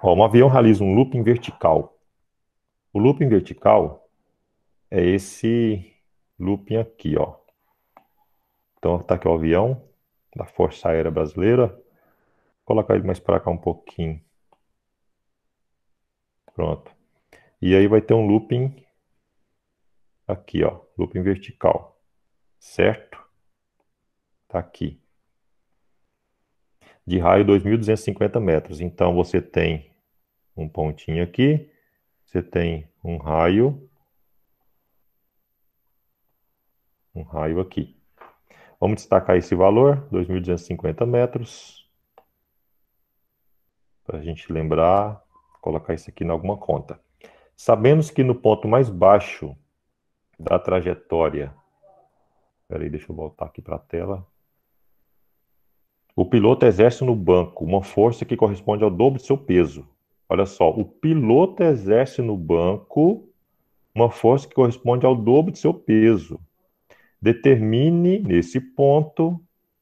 Ó, um avião realiza um looping vertical. O looping vertical é esse looping aqui, ó. Então tá aqui o avião da Força Aérea Brasileira. Vou colocar ele mais para cá um pouquinho. Pronto. E aí vai ter um looping aqui, ó. Looping vertical. Certo? Tá aqui. De raio 2.250 metros. Então você tem um pontinho aqui. Você tem um raio aqui. Vamos destacar esse valor, 2.250 metros, para a gente lembrar, colocar isso aqui em alguma conta. Sabemos que no ponto mais baixo da trajetória, peraí, deixa eu voltar aqui para a tela. O piloto exerce no banco uma força que corresponde ao dobro do seu peso. Olha só, o piloto exerce no banco uma força que corresponde ao dobro do seu peso. Determine, nesse ponto,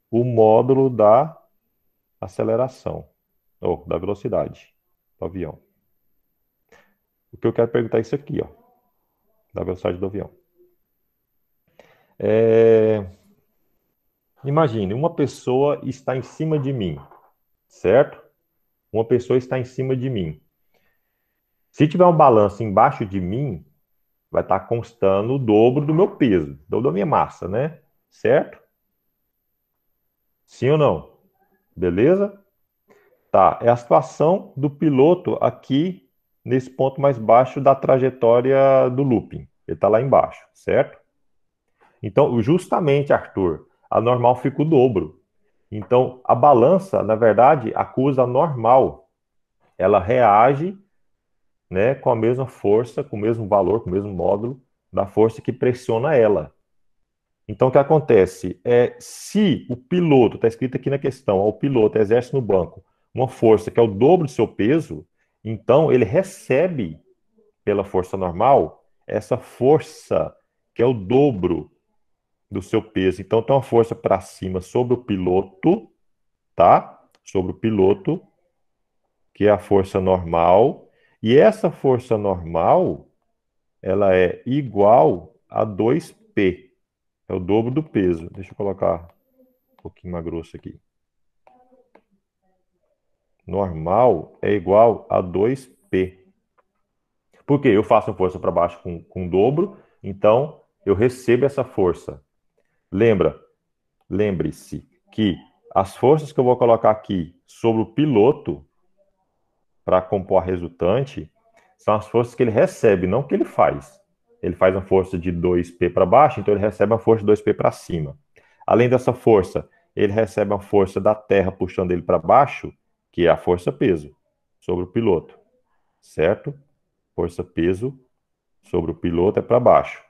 o módulo da aceleração, ou da velocidade do avião. O que eu quero perguntar é isso aqui, ó, da velocidade do avião. É... Imagine, uma pessoa está em cima de mim, certo? Uma pessoa está em cima de mim. Se tiver um balanço embaixo de mim, vai estar constando o dobro do meu peso, o dobro da minha massa, né? Certo? Sim ou não? Beleza? Tá, é a situação do piloto aqui nesse ponto mais baixo da trajetória do looping. Ele está lá embaixo, certo? Então, justamente, Arthur, a normal fica o dobro. Então, a balança, na verdade, acusa a normal. Ela reage, né, com a mesma força, com o mesmo valor, com o mesmo módulo da força que pressiona ela. Então, o que acontece é, se o piloto, está escrito aqui na questão, o piloto exerce no banco uma força que é o dobro do seu peso, então ele recebe pela força normal essa força que é o dobro do seu peso. Então, tem uma força para cima sobre o piloto, tá? Sobre o piloto, que é a força normal. E essa força normal, ela é igual a 2P. É o dobro do peso. Deixa eu colocar um pouquinho mais grosso aqui. Normal é igual a 2P. Por quê? Eu faço força para baixo com o dobro, então eu recebo essa força. Lembre-se que as forças que eu vou colocar aqui sobre o piloto para compor a resultante são as forças que ele recebe, não que ele faz. Ele faz uma força de 2P para baixo, então ele recebe uma força de 2P para cima. Além dessa força, ele recebe uma força da Terra puxando ele para baixo, que é a força-peso sobre o piloto, certo? Força-peso sobre o piloto é para baixo.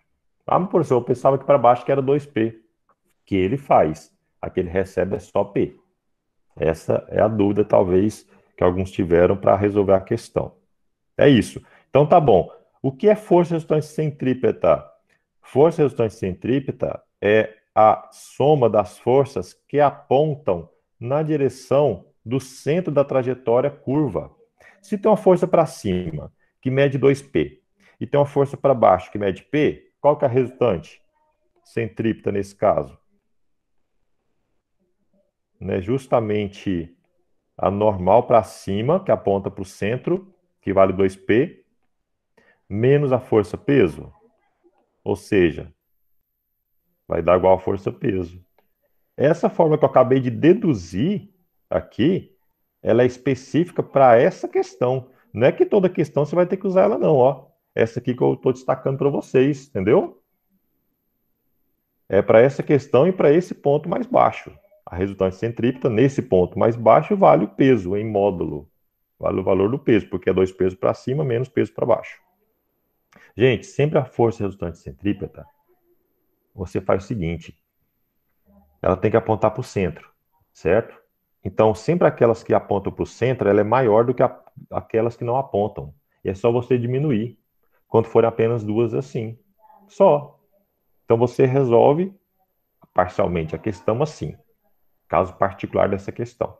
Ah, mas professor, eu pensava que para baixo que era 2P, que ele faz. A que ele recebe é só P. Essa é a dúvida, talvez, que alguns tiveram para resolver a questão. É isso. Então tá bom. O que é força resultante centrípeta? Força resultante centrípeta é a soma das forças que apontam na direção do centro da trajetória curva. Se tem uma força para cima, que mede 2P, e tem uma força para baixo, que mede P, qual que é a resultante centrípeta nesse caso? Né? Justamente a normal para cima, que aponta para o centro, que vale 2P, menos a força-peso. Ou seja, vai dar igual a força-peso. Essa forma que eu acabei de deduzir aqui, ela é específica para essa questão. Não é que toda questão você vai ter que usar ela, não, ó. Essa aqui que eu estou destacando para vocês, entendeu? É para essa questão e para esse ponto mais baixo. A resultante centrípeta, nesse ponto mais baixo, vale o peso em módulo. Vale o valor do peso, porque é dois pesos para cima, menos peso para baixo. Gente, sempre a força resultante centrípeta, você faz o seguinte: ela tem que apontar para o centro, certo? Então, sempre aquelas que apontam para o centro, ela é maior do que aquelas que não apontam. E é só você diminuir. Quando forem apenas duas assim. Só. Então, você resolve parcialmente a questão assim. Caso particular dessa questão.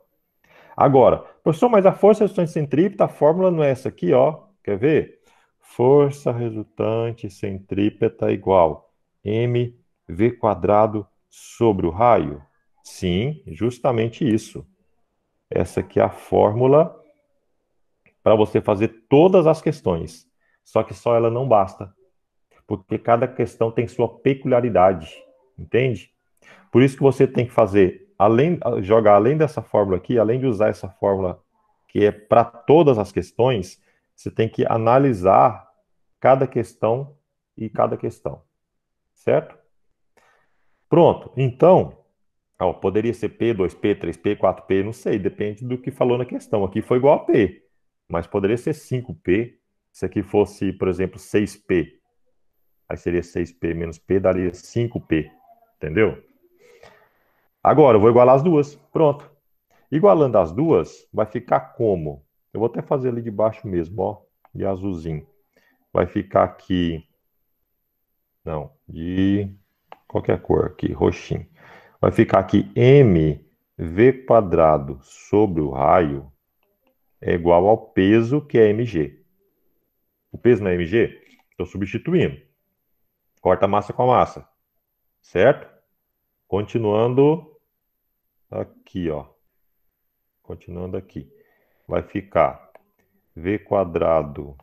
Agora, professor, mas a força resultante centrípeta, a fórmula não é essa aqui, ó. Quer ver? Força resultante centrípeta igual mv quadrado sobre o raio? Sim, justamente isso. Essa aqui é a fórmula para você fazer todas as questões. Só que só ela não basta, porque cada questão tem sua peculiaridade, entende? Por isso que você tem que fazer, jogar além dessa fórmula aqui, além de usar essa fórmula que é para todas as questões, você tem que analisar cada questão e cada questão, certo? Pronto. Então, ó, poderia ser P, 2P, 3P, 4P, não sei, depende do que falou na questão. Aqui foi igual a P, mas poderia ser 5P. Se aqui fosse, por exemplo, 6P, aí seria 6P menos P, daria 5P, entendeu? Agora, eu vou igualar as duas. Pronto. Igualando as duas, vai ficar como? Eu vou até fazer ali de baixo mesmo, ó, de azulzinho. Vai ficar aqui, não, de qualquer cor aqui, roxinho. Vai ficar aqui mv quadrado sobre o raio é igual ao peso, que é mg. O peso não é mg? Estou substituindo. Corta a massa com a massa, certo? Continuando aqui, ó. Continuando aqui. Vai ficar v quadrado.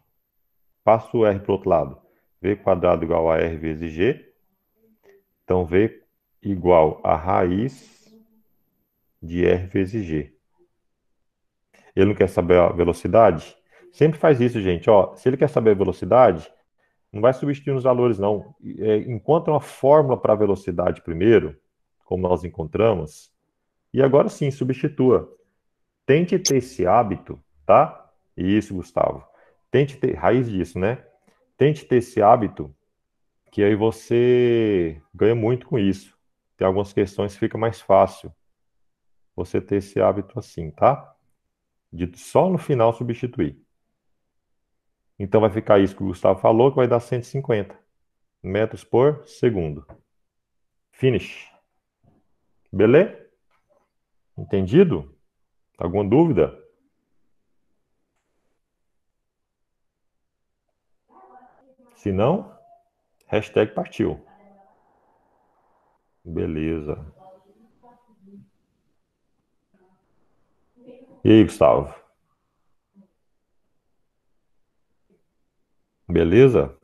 Passo o r para o outro lado. V quadrado igual a r vezes g. Então, v igual a raiz de r vezes g. Ele não quer saber a velocidade? Sempre faz isso, gente. Ó, se ele quer saber a velocidade, não vai substituir os valores, não. Encontra uma fórmula para a velocidade primeiro, como nós encontramos, e agora sim, substitua. Tente ter esse hábito, tá? Isso, Gustavo. Tente ter, raiz disso, né? Tente ter esse hábito, que aí você ganha muito com isso. Tem algumas questões que fica mais fácil você ter esse hábito assim, tá? De só no final substituir. Então vai ficar isso que o Gustavo falou, que vai dar 150 metros por segundo. Finish. Beleza? Entendido? Alguma dúvida? Se não, hashtag partiu. Beleza. E aí, Gustavo? Beleza?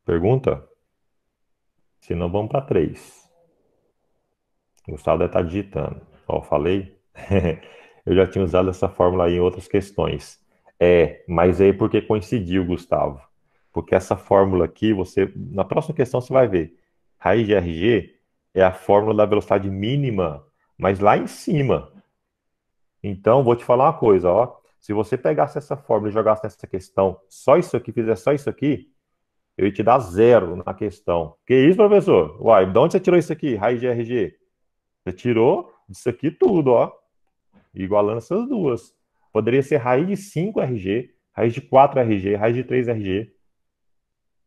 Pergunta? Se não, vamos para 3. Gustavo deve estar digitando. Ó, falei? Eu já tinha usado essa fórmula aí em outras questões. Mas aí porque coincidiu, Gustavo. Porque essa fórmula aqui, na próxima questão você vai ver. Raiz de RG é a fórmula da velocidade mínima, mas lá em cima. Então, vou te falar uma coisa, ó. Se você pegasse essa fórmula e jogasse nessa questão, só isso aqui, fizesse só isso aqui, eu ia te dar 0 na questão. Que isso, professor? Uai, de onde você tirou isso aqui? Raiz de RG? Você tirou disso aqui tudo, ó. Igualando essas duas. Poderia ser raiz de 5 RG, raiz de 4 RG, raiz de 3 RG.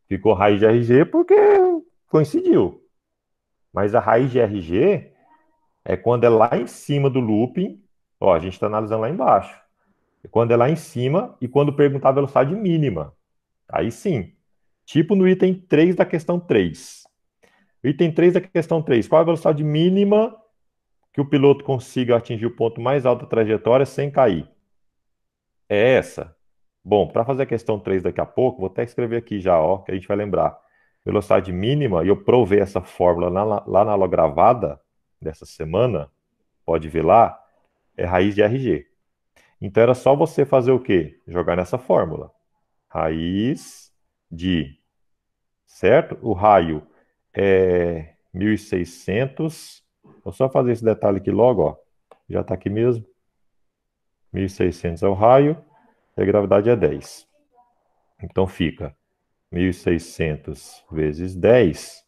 Ficou raiz de RG porque coincidiu. Mas a raiz de RG é quando é lá em cima do looping. Ó, a gente está analisando lá embaixo. É quando é lá em cima e quando perguntar a velocidade mínima. Aí sim. Tipo no item 3 da questão 3. Item 3 da questão 3. Qual é a velocidade mínima que o piloto consiga atingir o ponto mais alto da trajetória sem cair? É essa. Bom, para fazer a questão 3 daqui a pouco, vou até escrever aqui já, ó, que a gente vai lembrar. Velocidade mínima, e eu provei essa fórmula lá na aula gravada dessa semana, pode ver lá, é raiz de RG. Então era só você fazer o quê? Jogar nessa fórmula. Raiz de, certo? O raio é 1.600. Vou só fazer esse detalhe aqui logo, ó. Já está aqui mesmo. 1.600 é o raio e a gravidade é 10. Então fica 1.600 vezes 10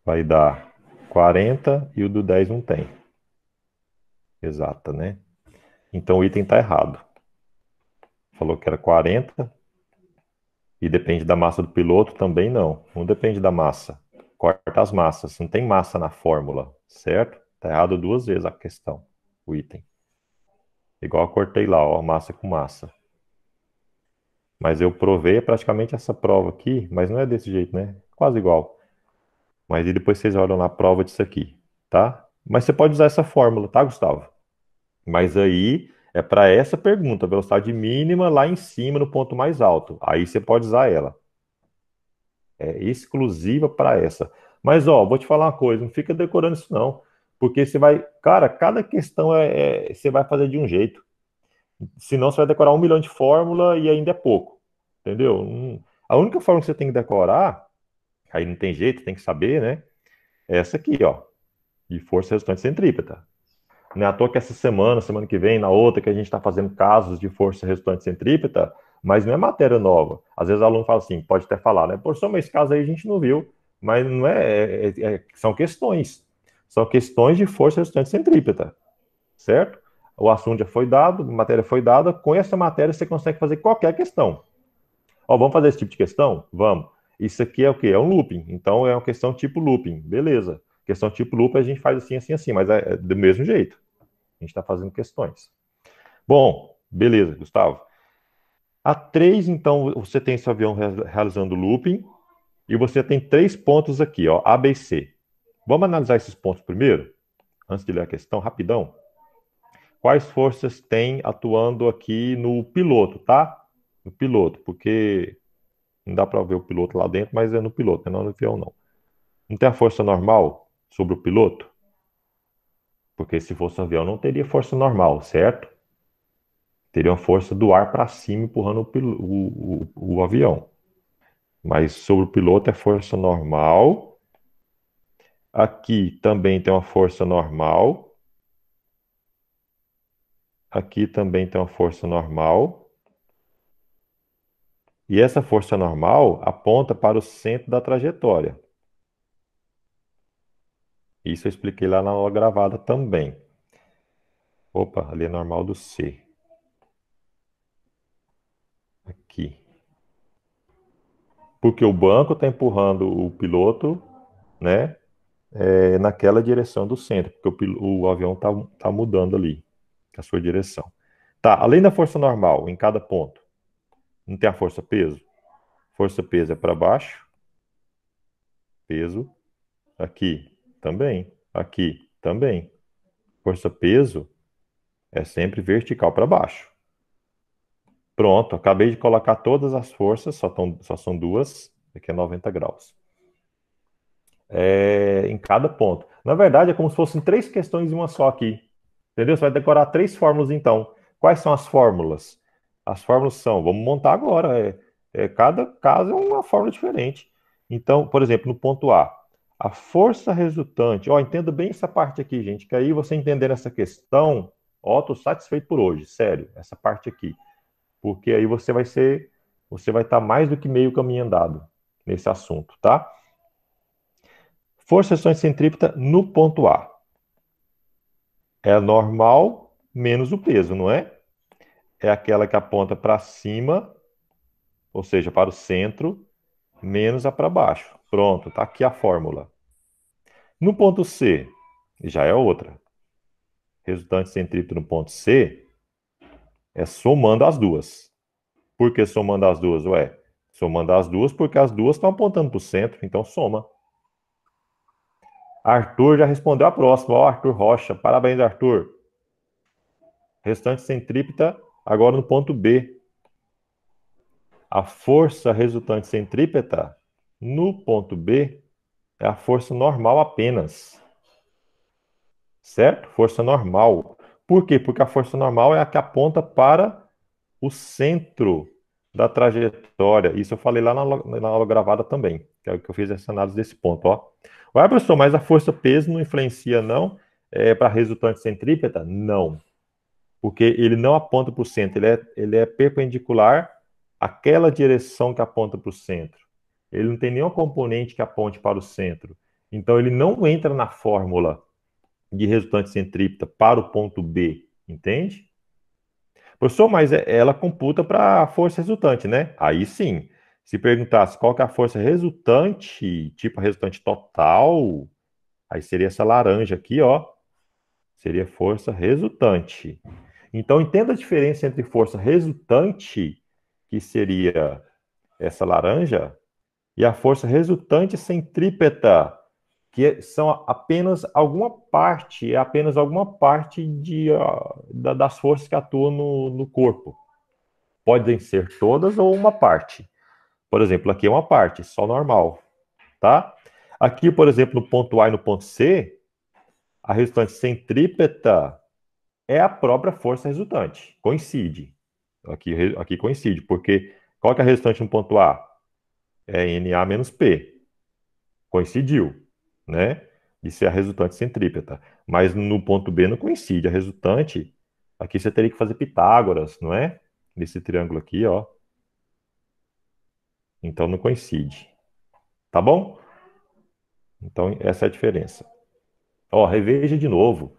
vai dar 40 e o do 10 não tem. Exata, né? Então o item está errado. Falou que era 40 e depende da massa do piloto, também não. Não depende da massa. Corta as massas. Não tem massa na fórmula, certo? Está errado duas vezes a questão, o item. Igual eu cortei lá, ó, massa com massa. Mas eu provei praticamente essa prova aqui, mas não é desse jeito, né? Quase igual. Mas e depois vocês olham na prova disso aqui, tá? Mas você pode usar essa fórmula, tá, Gustavo? Mas aí é para essa pergunta, velocidade mínima lá em cima no ponto mais alto. Aí você pode usar ela. É exclusiva para essa. Mas ó, vou te falar uma coisa, não fica decorando isso não, porque você vai, cara, cada questão você vai fazer de um jeito. Senão você vai decorar 1 milhão de fórmula e ainda é pouco, entendeu? A única fórmula que você tem que decorar, aí não tem jeito, tem que saber, né? É essa aqui, ó, de força resultante centrípeta. Não é à toa que essa semana, semana que vem, na outra, que a gente está fazendo casos de força resultante centrípeta, mas não é matéria nova. Às vezes o aluno fala assim, pode até falar, né? Professor, mas esse caso aí a gente não viu. Mas não são questões. São questões de força resultante centrípeta, certo? O assunto já foi dado, a matéria foi dada. Com essa matéria você consegue fazer qualquer questão. Ó, vamos fazer esse tipo de questão? Vamos. Isso aqui é o quê? É um looping. Então é uma questão tipo looping. Beleza. Questão tipo looping a gente faz assim, assim, assim, mas é do mesmo jeito. A gente está fazendo questões. Bom, beleza, Gustavo. A 3, então, você tem esse avião realizando looping e você tem 3 pontos aqui, ó, A, B e C. Vamos analisar esses pontos primeiro, antes de ler a questão, rapidão. Quais forças tem atuando aqui no piloto, tá? No piloto, porque não dá para ver o piloto lá dentro, mas é no piloto, não é no avião, não. Não tem a força normal sobre o piloto? Porque se fosse um avião, não teria força normal, certo? Teria uma força do ar para cima empurrando o avião. Mas sobre o piloto é força normal. Aqui também tem uma força normal. Aqui também tem uma força normal. E essa força normal aponta para o centro da trajetória. Isso eu expliquei lá na aula gravada também. Opa, ali é normal do C. Aqui. Porque o banco está empurrando o piloto, né, naquela direção do centro, porque o avião tá mudando ali a sua direção. Tá, além da força normal em cada ponto, não tem a força peso? Força peso é para baixo, peso aqui também, aqui também. Força peso é sempre vertical para baixo. Pronto, acabei de colocar todas as forças, só são duas, aqui é 90 graus. Em cada ponto. Na verdade, é como se fossem 3 questões em uma só aqui. Entendeu? Você vai decorar 3 fórmulas, então. Quais são as fórmulas? As fórmulas são, vamos montar agora. Cada caso é uma fórmula diferente. Então, por exemplo, no ponto a força resultante. Ó, entenda bem essa parte aqui, gente, que aí você entendendo essa questão, ó, estou satisfeito por hoje, sério, essa parte aqui. Porque aí você vai estar mais do que meio caminho andado nesse assunto, tá? Força resultante centrípeta no ponto A. É a normal menos o peso, não é? É aquela que aponta para cima, ou seja, para o centro, menos a para baixo. Pronto, tá aqui a fórmula. No ponto C, já é outra. Resultante centrípeta no ponto C é somando as duas. Por que somando as duas? Ué, somando as duas porque as duas estão apontando para o centro, então soma. Arthur já respondeu a próxima. Ó, Arthur Rocha. Parabéns, Arthur. Restante centrípeta agora no ponto B. A força resultante centrípeta no ponto B é a força normal apenas. Certo? Força normal. Por quê? Porque a força normal é a que aponta para o centro da trajetória. Isso eu falei lá na aula gravada também, que é o que eu fiz essa análise desse ponto, ó. Ué, professor, mas a força peso não influencia, não? Para resultante centrípeta? Não. Porque ele não aponta para o centro, ele é perpendicular àquela direção que aponta para o centro. Ele não tem nenhum componente que aponte para o centro. Então, ele não entra na fórmula de resultante centrípeta para o ponto B, entende? Professor, mas ela computa para a força resultante, né? Aí sim. Se perguntasse qual que é a força resultante, tipo a resultante total, aí seria essa laranja aqui, ó. Seria força resultante. Então, entenda a diferença entre força resultante, que seria essa laranja, e a força resultante centrípeta, que são apenas alguma parte, é apenas alguma parte das forças que atuam no corpo. Podem ser todas ou uma parte. Por exemplo, aqui é uma parte, só normal, tá? Aqui, por exemplo, no ponto A e no ponto C, a resultante centrípeta é a própria força resultante. Coincide. Aqui coincide, porque qual que é a resultante no ponto A? É Na menos P. Coincidiu, né? Isso é a resultante centrípeta. Mas no ponto B não coincide. A resultante, aqui você teria que fazer Pitágoras, não é? Nesse triângulo aqui, ó. Então não coincide. Tá bom? Então essa é a diferença. Ó, reveja de novo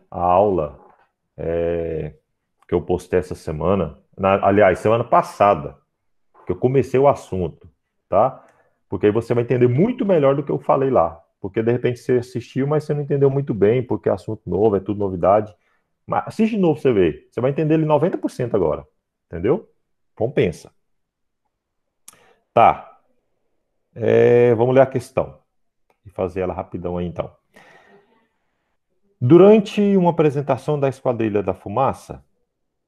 a aula que eu postei essa semana. Aliás, semana passada, que eu comecei o assunto, tá? Porque aí você vai entender muito melhor do que eu falei lá. Porque de repente você assistiu, mas você não entendeu muito bem, porque é assunto novo, é tudo novidade. Mas assiste de novo pra você ver. Você vai entender ele 90% agora. Entendeu? Compensa. Tá. Vamos ler a questão e fazer ela rapidão aí então. Durante uma apresentação da Esquadrilha da Fumaça,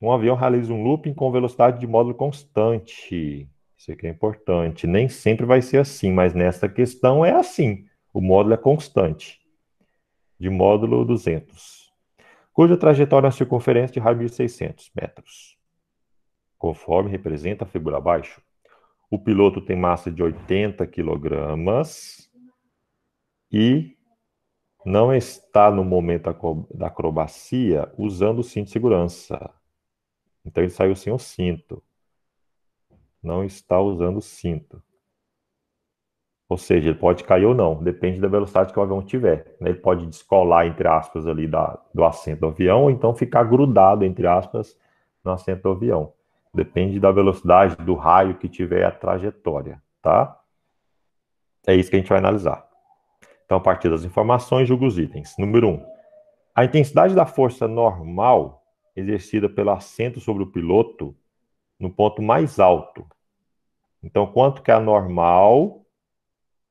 um avião realiza um looping com velocidade de módulo constante. Isso aqui é importante. Nem sempre vai ser assim, mas nessa questão é assim. O módulo é constante, de módulo 200, cuja trajetória é uma circunferência de raio 1.600 metros, conforme representa a figura abaixo. O piloto tem massa de 80 quilogramas e não está no momento da acrobacia usando o cinto de segurança. Então ele saiu sem o cinto. Não está usando o cinto. Ou seja, ele pode cair ou não, depende da velocidade que o avião tiver, né? Ele pode descolar, entre aspas, ali do assento do avião, ou então ficar grudado, entre aspas, no assento do avião. Depende da velocidade, do raio que tiver a trajetória, tá? É isso que a gente vai analisar. Então, a partir das informações, julga os itens. Número 1. A intensidade da força normal exercida pelo assento sobre o piloto no ponto mais alto. Então, quanto que é a normal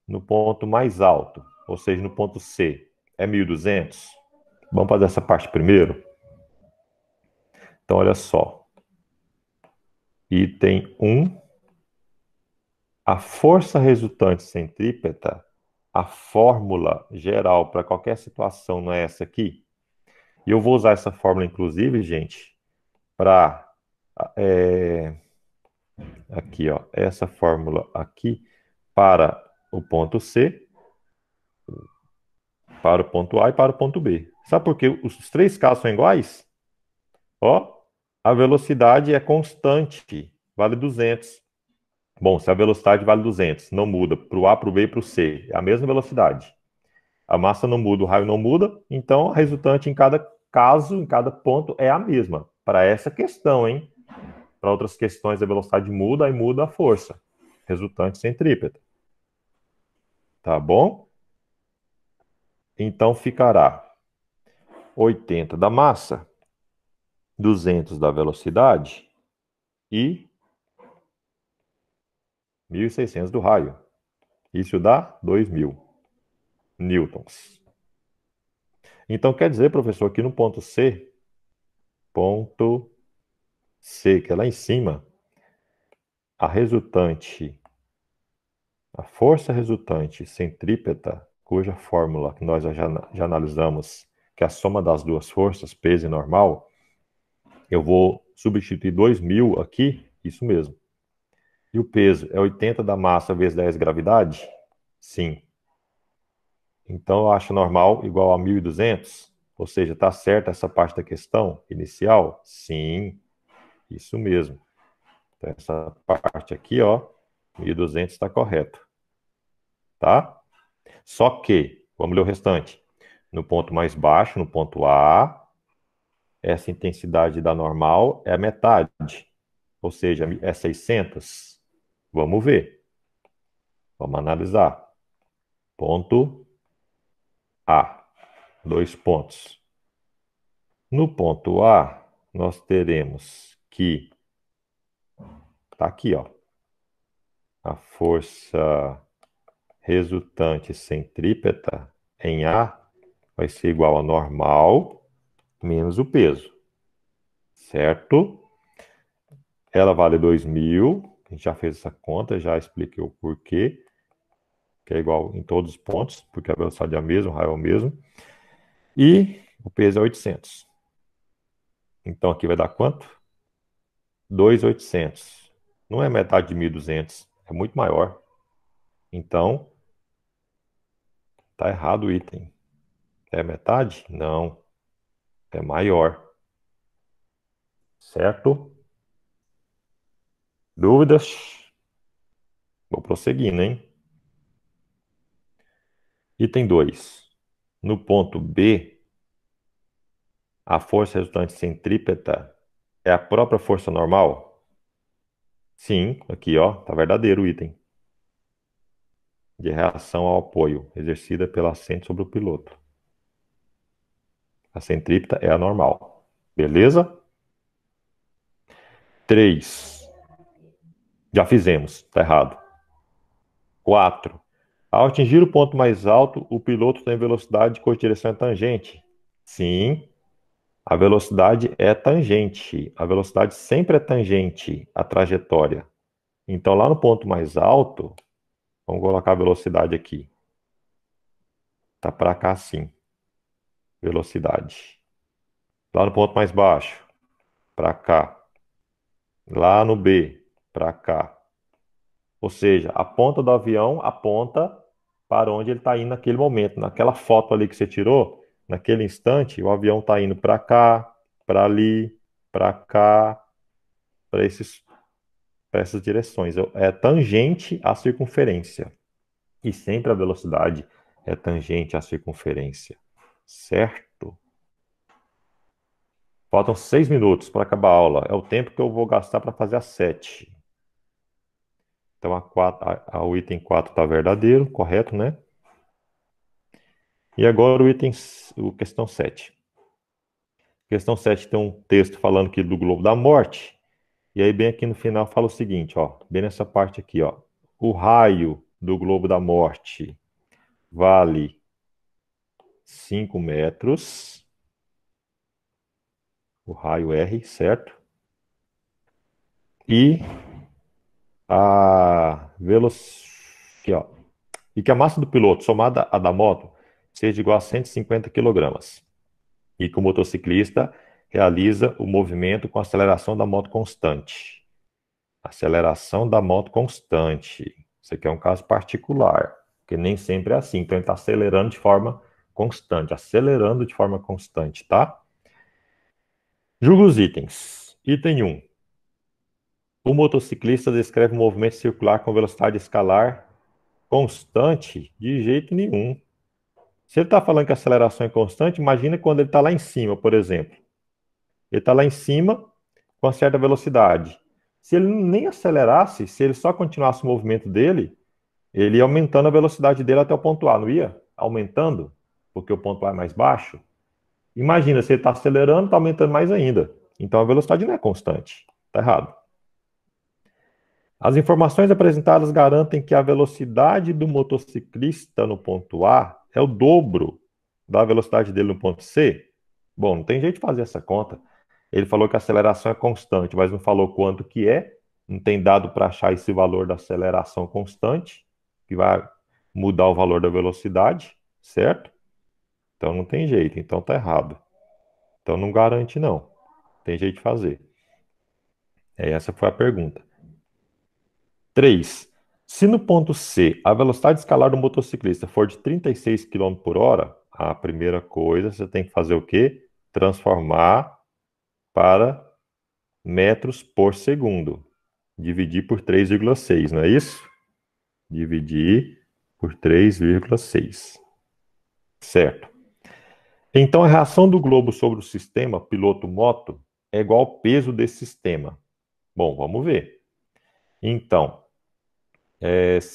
no ponto mais alto, ou seja, no ponto C, é 1.200. Vamos fazer essa parte primeiro? Então, olha só. Item 1. A força resultante centrípeta, a fórmula geral para qualquer situação não é essa aqui? E eu vou usar essa fórmula, inclusive, gente, para... aqui, ó, essa fórmula aqui para o ponto C, para o ponto A e para o ponto B. Sabe por que os três casos são iguais? Ó, a velocidade é constante, vale 200. Bom, se a velocidade vale 200, não muda para o A, para o B e para o C, é a mesma velocidade. A massa não muda, o raio não muda, então a resultante em cada caso, em cada ponto, é a mesma. Para essa questão, hein? Para outras questões, a velocidade muda, aí muda a força. Resultante centrípeta. Tá bom? Então ficará 80 da massa, 200 da velocidade e 1.600 do raio. Isso dá 2.000 newtons. Então quer dizer, professor, que no ponto C, que é lá em cima, a resultante, a força resultante centrípeta, cuja fórmula que nós já analisamos, que é a soma das duas forças, peso e normal, eu vou substituir 2.000 aqui, isso mesmo. E o peso é 80 da massa vezes 10 gravidade? Sim. Então eu acho normal igual a 1.200? Ou seja, está certa essa parte da questão inicial? Sim, isso mesmo. Então, essa parte aqui, ó, 1.200 está correto, tá? Só que, vamos ler o restante. No ponto mais baixo, no ponto A, essa intensidade da normal é a metade, ou seja, é 600. Vamos ver, vamos analisar. Ponto A, 2 pontos. No ponto A, nós teremos que, tá aqui, ó, a força resultante centrípeta em A vai ser igual a normal menos o peso, certo? Ela vale 2.000, a gente já fez essa conta, já expliquei o porquê, que é igual em todos os pontos, porque a velocidade é a mesma, o raio é o mesmo, e o peso é 800. Então aqui vai dar quanto? 2.800. Não é metade de 1.200, é muito maior. Então, tá errado o item. É metade? Não, é maior, certo? Dúvidas? Vou prosseguindo, hein? Item 2. No ponto B, a força resultante centrípeta é a própria força normal? Sim, aqui ó, tá verdadeiro o item. De reação ao apoio, exercida pelo assento sobre o piloto. A centrípeta é a normal. Beleza? 3. Já fizemos, tá errado. 4. Ao atingir o ponto mais alto, o piloto tem velocidade com direção tangente. Sim, a velocidade é tangente. A velocidade sempre é tangente à trajetória. Então, lá no ponto mais alto, vamos colocar a velocidade aqui. Tá para cá sim, velocidade. Lá no ponto mais baixo, para cá. Lá no B, para cá. Ou seja, a ponta do avião aponta para onde ele está indo naquele momento. Naquela foto ali que você tirou, naquele instante, o avião está indo para cá, para ali, para cá, para essas direções. É tangente à circunferência. E sempre a velocidade é tangente à circunferência. Certo? Faltam 6 minutos para acabar a aula. É o tempo que eu vou gastar para fazer a 7. Então, o item 4 está verdadeiro, correto, né? E agora questão 7. Questão 7 tem um texto falando aqui do globo da morte. E aí, bem aqui no final, fala o seguinte, ó. Bem nessa parte aqui, ó. O raio do globo da morte vale 5 metros. O raio R, certo? E a velocidade. Aqui, ó. E que a massa do piloto, somada à da moto, seja igual a 150 quilogramas. E que o motociclista realiza o movimento com aceleração da moto constante. Aceleração da moto constante. Isso aqui é um caso particular, porque nem sempre é assim. Então, ele está acelerando de forma constante, acelerando de forma constante, tá? Julga os itens. Item 1. O motociclista descreve um movimento circular com velocidade escalar constante? De jeito nenhum. Se ele está falando que a aceleração é constante, imagina quando ele está lá em cima, por exemplo. Ele está lá em cima com uma certa velocidade. Se ele nem acelerasse, se ele só continuasse o movimento dele, ele ia aumentando a velocidade dele até o ponto A, não ia? Aumentando, porque o ponto A é mais baixo. Imagina, se ele está acelerando, está aumentando mais ainda. Então a velocidade não é constante. Está errado. As informações apresentadas garantem que a velocidade do motociclista no ponto A é o dobro da velocidade dele no ponto C? Bom, não tem jeito de fazer essa conta. Ele falou que a aceleração é constante, mas não falou quanto que é. Não tem dado para achar esse valor da aceleração constante, que vai mudar o valor da velocidade, certo? Então não tem jeito, então tá errado. Então não garante não. Tem jeito de fazer. Essa foi a pergunta. 3. Se no ponto C a velocidade escalar do motociclista for de 36 km por hora, a primeira coisa você tem que fazer o quê? Transformar para metros por segundo. Dividir por 3,6, não é isso? Dividir por 3,6. Certo. Então a reação do globo sobre o sistema piloto-moto é igual ao peso desse sistema. Bom, vamos ver. Então,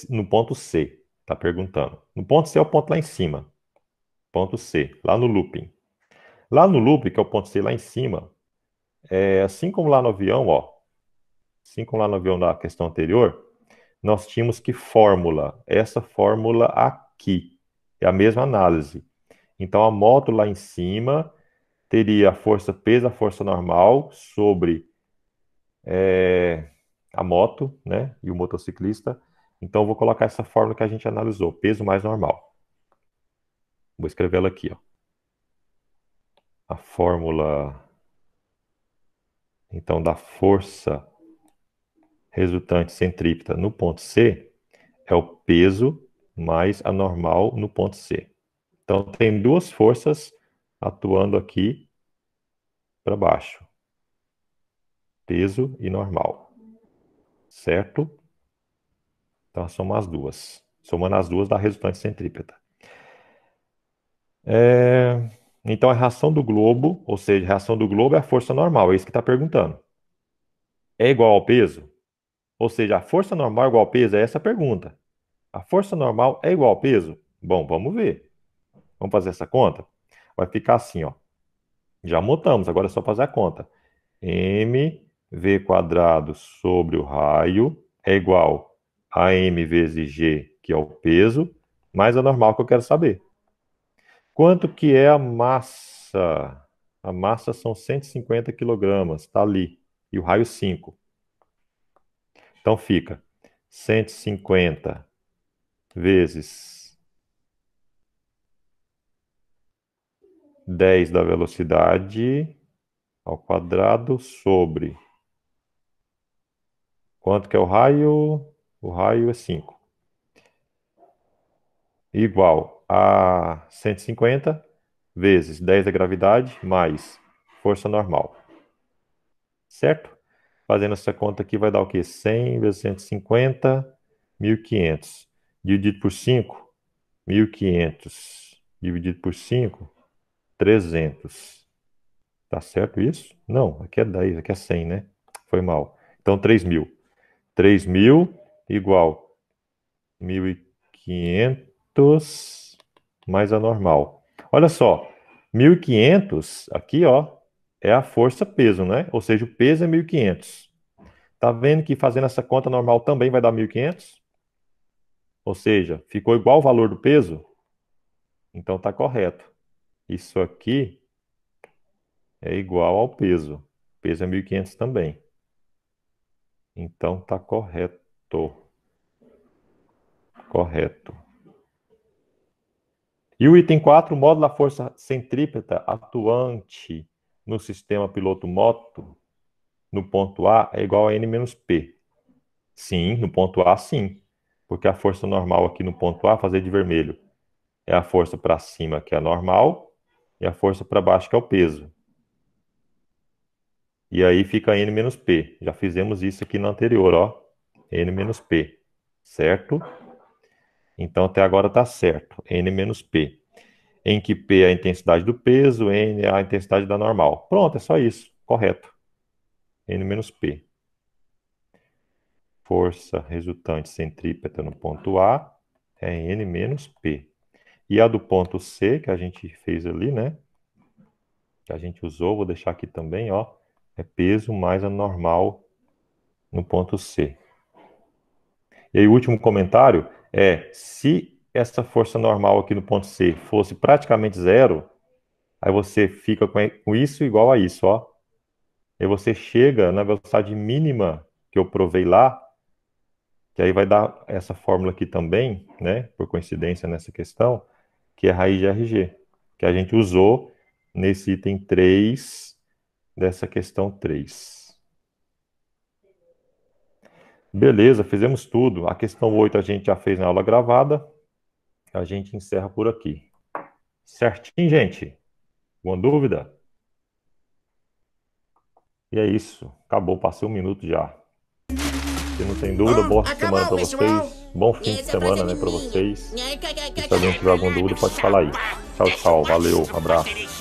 no ponto C, está perguntando. No ponto C é o ponto lá em cima. Ponto C, lá no looping. Lá no looping, que é o ponto C lá em cima, assim como lá no avião, ó, assim como lá no avião da questão anterior, nós tínhamos que fórmula, essa fórmula aqui, é a mesma análise. Então, a moto lá em cima teria a força peso, a força normal sobre a moto, né, e o motociclista. Então, eu vou colocar essa fórmula que a gente analisou, peso mais normal. Vou escrever ela aqui, ó. A fórmula, então, da força resultante centrípeta no ponto C é o peso mais a normal no ponto C. Então, tem duas forças atuando aqui para baixo. Peso e normal. Certo? Então, somam as duas. Somando as duas dá resultante centrípeta. Então, a reação do globo, ou seja, a reação do globo é a força normal, é isso que está perguntando. É igual ao peso? Ou seja, a força normal é igual ao peso? É essa a pergunta. A força normal é igual ao peso? Bom, vamos ver. Vamos fazer essa conta? Vai ficar assim, ó. Já montamos, agora é só fazer a conta. mv quadrado sobre o raio é igual a m vezes g, que é o peso, mais a normal que eu quero saber. Quanto que é a massa? A massa são 150 quilogramas, está ali. E o raio 5. Então fica 150 vezes 10 da velocidade ao quadrado sobre. Quanto que é o raio? O raio é 5. Igual a 150 vezes 10 da gravidade mais força normal. Certo? Fazendo essa conta aqui vai dar o quê? 100 vezes 150, 1.500. Dividido por 5, 1.500. Dividido por 5, 300. Tá certo isso? Não, aqui é 10, aqui é 100, né? Foi mal. Então, 3.000. 3.000 igual 1.500 mais a normal. Olha só, 1.500 aqui, ó, é a força peso, né? Ou seja, o peso é 1.500. Tá vendo que fazendo essa conta normal também vai dar 1.500? Ou seja, ficou igual o valor do peso? Então tá correto. Isso aqui é igual ao peso. O peso é 1.500 também. Então tá correto. Correto. E o item 4, o módulo da força centrípeta atuante no sistema piloto moto, no ponto A, é igual a N menos P. Sim, no ponto A, sim. Porque a força normal aqui no ponto A, fazer de vermelho, é a força para cima, que é a normal, e a força para baixo, que é o peso. E aí fica N menos P. Já fizemos isso aqui na anterior, ó. N menos P. Certo? Então até agora está certo. N menos P. Em que P é a intensidade do peso, N é a intensidade da normal. Pronto, é só isso. Correto. N menos P. Força resultante centrípeta no ponto A é N menos P. E a do ponto C, que a gente fez ali, né? Que a gente usou, vou deixar aqui também, ó. É peso mais a normal no ponto C. E aí o último comentário é, se essa força normal aqui no ponto C fosse praticamente zero, aí você fica com isso igual a isso, ó. E você chega na velocidade mínima que eu provei lá, que aí vai dar essa fórmula aqui também, né, por coincidência nessa questão, que é a raiz de RG, que a gente usou nesse item 3 dessa questão 3. Beleza, fizemos tudo. A questão 8 a gente já fez na aula gravada. A gente encerra por aqui. Certinho, gente? Alguma dúvida? E é isso. Acabou, passei um minuto já. Se não tem dúvida, boa semana para vocês. Bom fim de semana, né, para vocês. E se alguém tiver alguma dúvida, pode falar aí. Tchau, tchau. Valeu, abraço.